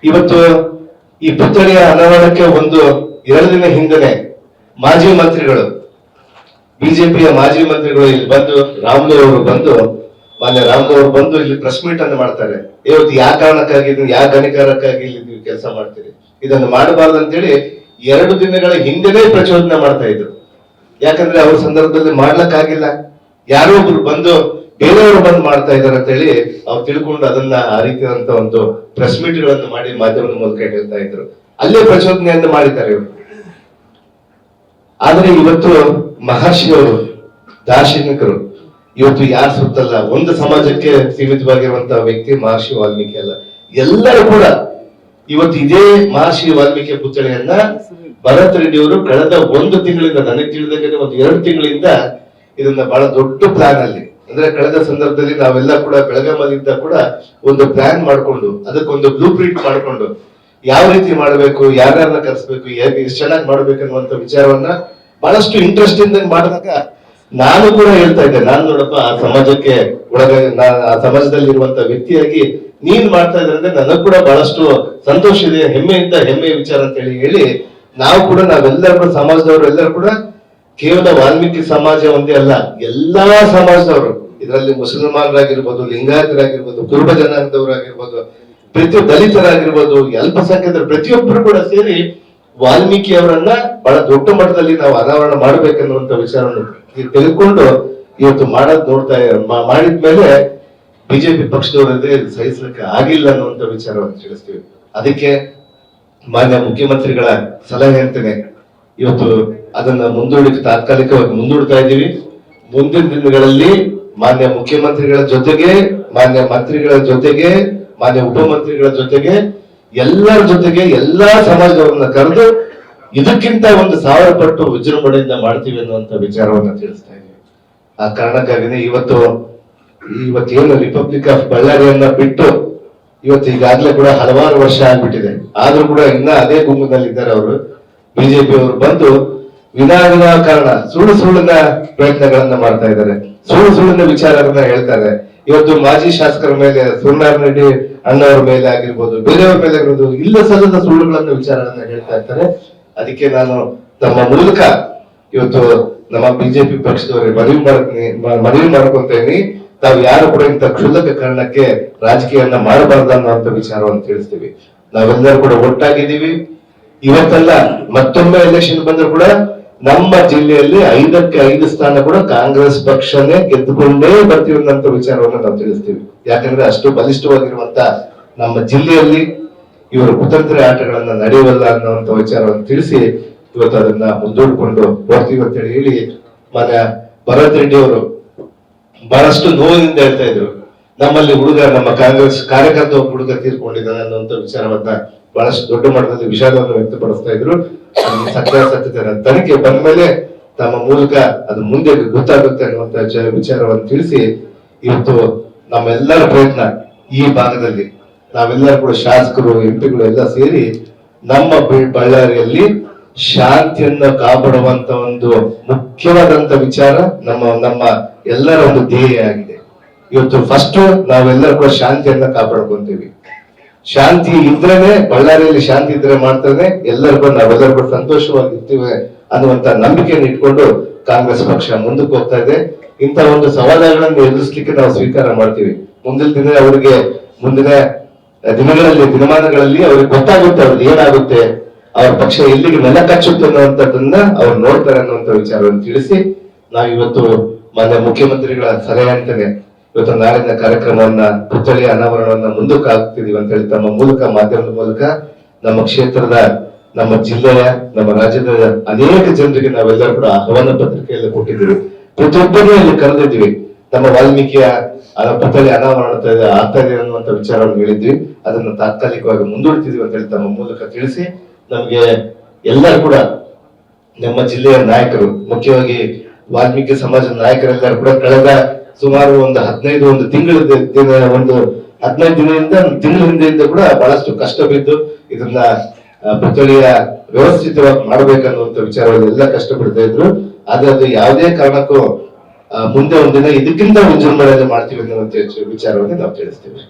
ಇವತ್ತು ಈ ಪುತ್ಥಳಿಯ ಅನಾವರಣಕ್ಕೆ ಒಂದು 2 ದಿನ ಹಿಂದನೆ ಮಾಜಿ ಮಂತ್ರಿಗಳು, ಬಿಜೆಪಿಯ ಮಾಜಿ ಮಂತ್ರಿಗಳು ಇಲ್ಲಿ ಬಂದು, ರಾಮುಲು ಅವರು ಬಂದು, ಮಾನ್ಯ ರಾಮುಲು ಅವರು ಬಂದು ಇಲ್ಲಿ ಪ್ರೆಸ್ ಮೀಟ್ ಅನ್ನು ಮಾಡ್ತಾರೆ. ಇವತ್ತು ಯಾವ ಕಾರಣಕ್ಕಾಗಿ ಯಾವ ಗಣಿಕಾರಕ್ಕಾಗಿ ಇಲ್ಲಿ ನೀವು ಕೆಲಸ ಮಾಡ್ತೀರಿ, ಇದನ್ನು ಮಾಡಬಾರ್ದು ಅಂತೇಳಿ 2 ದಿನಗಳ ಹಿಂದೆನೇ ಪ್ರಚೋದನೆ ಮಾಡ್ತಾ ಇದ್ರು. ಯಾಕಂದ್ರೆ ಅವ್ರ ಸಂದರ್ಭದಲ್ಲಿ ಮಾಡ್ಲಕ್ಕಾಗಿಲ್ಲ, ಯಾರೋ ಒಬ್ರು ಬಂದು ಬೇರೆಯವರು ಬಂದು ಮಾಡ್ತಾ ಇದಾರೆ ಅಂತ ಹೇಳಿ ಅವ್ರು ತಿಳ್ಕೊಂಡು ಅದನ್ನ ಆ ರೀತಿಯಾದಂತ ಒಂದು ಪ್ರೆಸ್ ಮೀಟ್ ಗಳನ್ನು ಮಾಡಿ ಮಾಧ್ಯಮದ ಮೂಲಕ ಹೇಳ್ತಾ ಇದ್ರು. ಅಲ್ಲೇ ಪ್ರಚೋದನೆಯನ್ನು ಮಾಡಿದ್ದಾರೆ ಇವರು. ಆದ್ರೆ ಇವತ್ತು ಮಹರ್ಷಿಯವರು ದಾರ್ಶನಿಕರು ಇವತ್ತು ಯಾರು ಸುತ್ತಲ್ಲ, ಒಂದು ಸಮಾಜಕ್ಕೆ ಸೀಮಿತವಾಗಿರುವಂತಹ ವ್ಯಕ್ತಿ ಮಹರ್ಷಿ ವಾಲ್ಮೀಕಿ ಅಲ್ಲ, ಎಲ್ಲರೂ ಕೂಡ ಇವತ್ತು ಇದೇ ಮಹರ್ಷಿ ವಾಲ್ಮೀಕಿ ಪುತ್ಥಳಿಯನ್ನ ಭರತ್ ರೆಡ್ಡಿ ಅವರು ಕಳೆದ 1 ತಿಂಗಳಿಂದ, ನನಗೆ ತಿಳಿದಂಗೆ ಒಂದು 2 ತಿಂಗಳಿಂದ ಇದನ್ನ ಬಹಳ ದೊಡ್ಡ ಪ್ಲಾನ್ ಅಲ್ಲಿ, ಅಂದ್ರೆ ಕಳೆದ ಸಂದರ್ಭದಲ್ಲಿ ನಾವೆಲ್ಲ ಕೂಡ ಬೆಳಗಾವಿಯಿಂದ ಕೂಡ ಒಂದು ಪ್ಲಾನ್ ಮಾಡ್ಕೊಂಡು ಅದಕ್ಕೊಂದು ಬ್ಲೂ ಪ್ರಿಂಟ್ ಮಾಡ್ಕೊಂಡು ಯಾವ ರೀತಿ ಮಾಡಬೇಕು, ಯಾರ್ಯಾರನ್ನ ಕರೆಸ್ಬೇಕು, ಎಷ್ಟು ಚೆನ್ನಾಗಿ ಮಾಡ್ಬೇಕು ಅನ್ನುವಂತ ವಿಚಾರವನ್ನ ಬಹಳಷ್ಟು ಇಂಟ್ರೆಸ್ಟ್ ಇಂದ ಮಾಡಿದಾಗ ನಾನು ಕೂಡ ಹೇಳ್ತಾ ಇದ್ದೆ, ನಾನು ನೋಡಪ್ಪ ಆ ಸಮಾಜಕ್ಕೆ ಆ ಸಮಾಜದಲ್ಲಿ ಇರುವಂತ ವ್ಯಕ್ತಿಯಾಗಿ ನೀನ್ ಮಾಡ್ತಾ ಇದ್ರೆ ಅಂದ್ರೆ ನನಗ್ ಕೂಡ ಬಹಳಷ್ಟು ಸಂತೋಷ ಇದೆ, ಹೆಮ್ಮೆಯ ವಿಚಾರ ಅಂತ ಹೇಳಿ ನಾವೆಲ್ಲರೂ ಕೂಡ ಸಮಾಜದವರು ಎಲ್ಲರೂ ಕೂಡ ಕೇವಲ ವಾಲ್ಮೀಕಿ ಸಮಾಜ ಒಂದೇ ಅಲ್ಲ, ಎಲ್ಲಾ ಸಮಾಜದವರು, ಇದರಲ್ಲಿ ಮುಸಲ್ಮಾನರಾಗಿರ್ಬೋದು, ಲಿಂಗಾಯತರಾಗಿರ್ಬೋದು, ಕುರುಬ ಜನಾಂಗದವರಾಗಿರ್ಬೋದು, ದಲಿತರಾಗಿರ್ಬೋದು, ಅಲ್ಪಸಂಖ್ಯಾತರು, ಪ್ರತಿಯೊಬ್ಬರು ಕೂಡ ಸೇರಿ ವಾಲ್ಮೀಕಿ ಅವರನ್ನ ಬಹಳ ದೊಡ್ಡ ಮಟ್ಟದಲ್ಲಿ ನಾವು ಅನಾವರಣ ಮಾಡ್ಬೇಕನ್ನುವಂತ ವಿಚಾರವನ್ನು ತೆಗೆದುಕೊಂಡು ಇವತ್ತು ಮಾಡಿದ್ಮೇಲೆ ಬಿಜೆಪಿ ಪಕ್ಷದವರಲ್ಲೇ ಸಹಿಸಲಿಕ್ಕೆ ಆಗಿಲ್ಲ ಅನ್ನುವಂತ ವಿಚಾರವನ್ನು ತಿಳಿಸ್ತೀವಿ. ಅದಕ್ಕೆ ಮಾನ್ಯ ಮುಖ್ಯಮಂತ್ರಿಗಳ ಸಲಹೆ ಅಂತಾನೆ ಇವತ್ತು ಅದನ್ನ ತಾತ್ಕಾಲಿಕವಾಗಿ ಮುಂದೂಡ್ತಾ ಇದ್ದೀವಿ. ಮುಂದಿನ ದಿನಗಳಲ್ಲಿ ಮಾನ್ಯ ಮುಖ್ಯಮಂತ್ರಿಗಳ ಜೊತೆಗೆ, ಮಾನ್ಯ ಮಂತ್ರಿಗಳ ಜೊತೆಗೆ, ಮಾನ್ಯ ಉಪಮಂತ್ರಿಗಳ ಜೊತೆಗೆ, ಎಲ್ಲರ ಜೊತೆಗೆ ಎಲ್ಲಾ ಸಮಾಜದವರನ್ನ ಕರೆದು ಇದಕ್ಕಿಂತ 1000 ಪಟ್ಟು ವಿಜೃಂಭಣೆಯಿಂದ ಮಾಡ್ತೀವಿ ಅನ್ನುವಂತ ವಿಚಾರವನ್ನ ತಿಳಿಸ್ತಾ ಇದ್ದೀವಿ. ಆ ಕಾರಣಕ್ಕಾಗಿನೇ ಇವತ್ತೇನು ರಿಪಬ್ಲಿಕ್ ಆಫ್ ಬಳ್ಳಾರಿಯನ್ನ ಬಿಟ್ಟು ಇವತ್ತು ಈಗಾಗಲೇ ಕೂಡ ಹಲವಾರು ವರ್ಷ ಆಗ್ಬಿಟ್ಟಿದೆ, ಆದ್ರೂ ಕೂಡ ಇನ್ನ ಅದೇ ಗುಂಪಿನಲ್ಲಿ ಇದ್ದಾರೆ ಅವರು. ಬಿಜೆಪಿ ಅವರು ಬಂದು ವಿನಾಕಾರಣ ಸುಳ್ಳಿನ ಪ್ರಯತ್ನಗಳನ್ನ ಮಾಡ್ತಾ ಇದ್ದಾರೆ, ಸುಳ್ಳಿನ ವಿಚಾರಗಳನ್ನ ಹೇಳ್ತಾರೆ. ಇವತ್ತು ಮಾಜಿ ಶಾಸಕರ ಮೇಲೆ, ಸುರ್ನಾರಾಯಣ ರೆಡ್ಡಿ ಅಣ್ಣವರ ಮೇಲೆ ಆಗಿರ್ಬೋದು, ಬೇರೆಯವ್ರ ಮೇಲೆ ಆಗಿರ್ಬೋದು, ಇಲ್ಲ ಸಲ್ಲದ ಸುಳ್ಳುಗಳನ್ನ ವಿಚಾರಗಳನ್ನ ಹೇಳ್ತಾ ಇರ್ತಾರೆ. ಅದಕ್ಕೆ ನಾನು ನಮ್ಮ ಮೂಲಕ ಇವತ್ತು ನಮ್ಮ ಬಿಜೆಪಿ ಪಕ್ಷದವರಿಗೆ ಮನವಿ ಮಾಡ್ಕೊಂತೇನೆ, ತಾವು ಯಾರು ಕೂಡ ಇಂಥ ಕ್ಷುಲ್ಲಕ ಕಾರಣಕ್ಕೆ ರಾಜಕೀಯವನ್ನ ಮಾಡಬಾರ್ದು ಅನ್ನುವಂತ ವಿಚಾರವನ್ನು ತಿಳಿಸ್ತೀವಿ. ನಾವೆಲ್ಲರೂ ಕೂಡ ಒಟ್ಟಾಗಿದ್ದೀವಿ. ಇವತ್ತಲ್ಲ ಮತ್ತೊಮ್ಮೆ ಎಲೆಕ್ಷನ್ ಬಂದ್ರು ಕೂಡ ನಮ್ಮ ಜಿಲ್ಲೆಯಲ್ಲಿ 5ಕ್ಕೆ 5 ಸ್ಥಾನ ಕೂಡ ಕಾಂಗ್ರೆಸ್ ಪಕ್ಷನೇ ಗೆದ್ದುಕೊಂಡೇ ಬರ್ತೀವಿ ಅನ್ನೋಂಥ ವಿಚಾರವನ್ನು ನಾವು ತಿಳಿಸ್ತೀವಿ. ಯಾಕಂದ್ರೆ ಅಷ್ಟು ಬಲಿಷ್ಠವಾಗಿರುವಂತ ನಮ್ಮ ಜಿಲ್ಲೆಯಲ್ಲಿ ಇವರು ಕುತಂತ್ರ ಆಟಗಳನ್ನ ನಡೆಯುವಲ್ಲ ಅನ್ನುವಂಥ ವಿಚಾರವನ್ನು ತಿಳಿಸಿ ಇವತ್ತು ಅದನ್ನ ಮುಂದೂಡಿಕೊಂಡು ಹೋಗ್ತೀವಿ ಅಂತ ಹೇಳಿ ಮಾನ್ಯ ಭರತ್ ರೆಡ್ಡಿ ಅವರು ಬಹಳಷ್ಟು ನೋವಿನಿಂದ ಹೇಳ್ತಾ ಇದ್ರು, ನಮ್ಮಲ್ಲಿ ನಮ್ಮ ಕಾಂಗ್ರೆಸ್ ಕಾರ್ಯಕರ್ತ ಹುಡುಗ ತೀರ್ಕೊಂಡಿದ್ದಾನೆ ಅನ್ನುವಂಥ ವಿಚಾರವನ್ನ ಬಹಳಷ್ಟು ದೊಡ್ಡ ಮಟ್ಟದಲ್ಲಿ ವಿಷಾದವನ್ನು ವ್ಯಕ್ತಪಡಿಸ್ತಾ ಇದ್ರು. ಸತ್ಯತೆ ತನಿಖೆ ಬಂದ ಮೇಲೆ ತಮ್ಮ ಮೂಲಕ ಅದು ಮುಂದೆ ಗೊತ್ತಾಗುತ್ತೆ ಅನ್ನುವಂತ ವಿಚಾರವನ್ನು ತಿಳಿಸಿ ಇವತ್ತು ನಮ್ಮೆಲ್ಲರ ಪ್ರಯತ್ನ ಈ ಭಾಗದಲ್ಲಿ ನಾವೆಲ್ಲರೂ ಕೂಡ ಶಾಸಕರು, ಎಂಪಿಗಳು ಎಲ್ಲ ಸೇರಿ ನಮ್ಮ ಬಳ್ಳಾರಿಯಲ್ಲಿ ಶಾಂತಿಯನ್ನ ಕಾಪಾಡುವಂತ ಒಂದು ಮುಖ್ಯವಾದಂತ ವಿಚಾರ ನಮ್ಮ ಎಲ್ಲರ ಒಂದು ಧ್ಯೇಯ ಆಗಿದೆ. ಇವತ್ತು ಫಸ್ಟ್ ನಾವೆಲ್ಲರೂ ಕೂಡ ಶಾಂತಿಯನ್ನ ಕಾಪಾಡ್ಕೊಂತೀವಿ. ಶಾಂತಿ ಇದ್ರೇನೆ, ಬಳ್ಳಾರಿಯಲ್ಲಿ ಶಾಂತಿ ಇದ್ರೆ ಮಾಡ್ತಾನೆ ನಾವೆಲ್ಲರೂ ಕೂಡ ಸಂತೋಷವಾಗಿರ್ತೀವಿ ಅನ್ನುವಂತ ನಂಬಿಕೆಯನ್ನು ಇಟ್ಕೊಂಡು ಕಾಂಗ್ರೆಸ್ ಪಕ್ಷ ಮುಂದಕ್ಕೆ ಹೋಗ್ತಾ ಇದೆ. ಇಂಥ ಒಂದು ಸವಾಲುಗಳನ್ನು ಎದುರಿಸಲಿಕ್ಕೆ ನಾವು ಸ್ವೀಕಾರ ಮಾಡ್ತೀವಿ. ಮುಂದಿನ ದಿನಮಾನಗಳಲ್ಲಿ ಅವ್ರಿಗೆ ಗೊತ್ತಾಗುತ್ತೆ ಅವ್ರಿಗೆ ಏನಾಗುತ್ತೆ, ಅವ್ರ ಪಕ್ಷ ಎಲ್ಲಿಗೆ ನೆಲ ಕಚ್ಚುತ್ತೆ ಅನ್ನುವಂಥದ್ದನ್ನ ಅವ್ರು ನೋಡ್ತಾರೆ ಅನ್ನುವಂಥ ವಿಚಾರವನ್ನು ತಿಳಿಸಿ ನಾವಿವತ್ತು ಮಾನ್ಯ ಮುಖ್ಯಮಂತ್ರಿಗಳ ಸಲಹೆ ಅಂತಾನೆ ಇವತ್ತು ನಾಳಿನ ಕಾರ್ಯಕ್ರಮವನ್ನ ಪುತ್ಥಳಿಯ ಅನಾವರಣವನ್ನ ಮುಂದಕ್ಕೆ ಹಾಕ್ತಿದೀವಿ ಅಂತ ಹೇಳಿ ತಮ್ಮ ಮೂಲಕ, ಮಾಧ್ಯಮದ ಮೂಲಕ ನಮ್ಮ ಕ್ಷೇತ್ರದ, ನಮ್ಮ ಜಿಲ್ಲೆಯ, ನಮ್ಮ ರಾಜ್ಯದ ಅನೇಕ ಜನರಿಗೆ ನಾವೆಲ್ಲರೂ ಕೂಡ ಆಹ್ವಾನ ಪತ್ರಿಕೆಯಲ್ಲಿ ಕೊಟ್ಟಿದ್ದೀವಿ. ಪ್ರತಿಯೊಬ್ಬರನ್ನು ಇಲ್ಲಿ ಕರೆದಿದ್ವಿ. ನಮ್ಮ ವಾಲ್ಮೀಕಿಯ ಪುತ್ಥಳಿ ಅನಾವರಣ ಆಗ್ತಾ ಇದೆ ಅನ್ನುವಂಥ ವಿಚಾರವನ್ನು ಹೇಳಿದ್ವಿ. ಅದನ್ನು ತಾತ್ಕಾಲಿಕವಾಗಿ ಮುಂದೂಡ್ತಿದೀವಿ ಅಂತ ಹೇಳಿ ತಮ್ಮ ಮೂಲಕ ತಿಳಿಸಿ, ನಮ್ಗೆ ಎಲ್ಲರೂ ಕೂಡ ನಮ್ಮ ಜಿಲ್ಲೆಯ ನಾಯಕರು, ಮುಖ್ಯವಾಗಿ ವಾಲ್ಮೀಕಿ ಸಮಾಜದ ನಾಯಕರೆಲ್ಲರೂ ಕೂಡ ಕಳೆದ ಸುಮಾರು ಒಂದು 15 ದಿನದಿಂದ ಕೂಡ ಬಹಳಷ್ಟು ಕಷ್ಟ ಬಿದ್ದು ಇದನ್ನ ಪುತ್ಥಳಿಯ ವ್ಯವಸ್ಥಿತವಾಗಿ ಮಾಡ್ಬೇಕನ್ನುವಂತ ವಿಚಾರದಲ್ಲಿ ಎಲ್ಲ ಕಷ್ಟಪಡ್ತಾ ಇದ್ರು. ಆದ್ರೆ ಅದು ಯಾವುದೇ ಕಾರಣಕ್ಕೂ ಮುಂದೆ ಒಂದಿನ ಇದಕ್ಕಿಂತ ವಿಜೃಂಭಣೆಯಲ್ಲಿ ಮಾಡ್ತೀವಿ ಅನ್ನುವಂತ ವಿಚಾರವನ್ನು ನಾವು ತಿಳಿಸ್ತೇವೆ.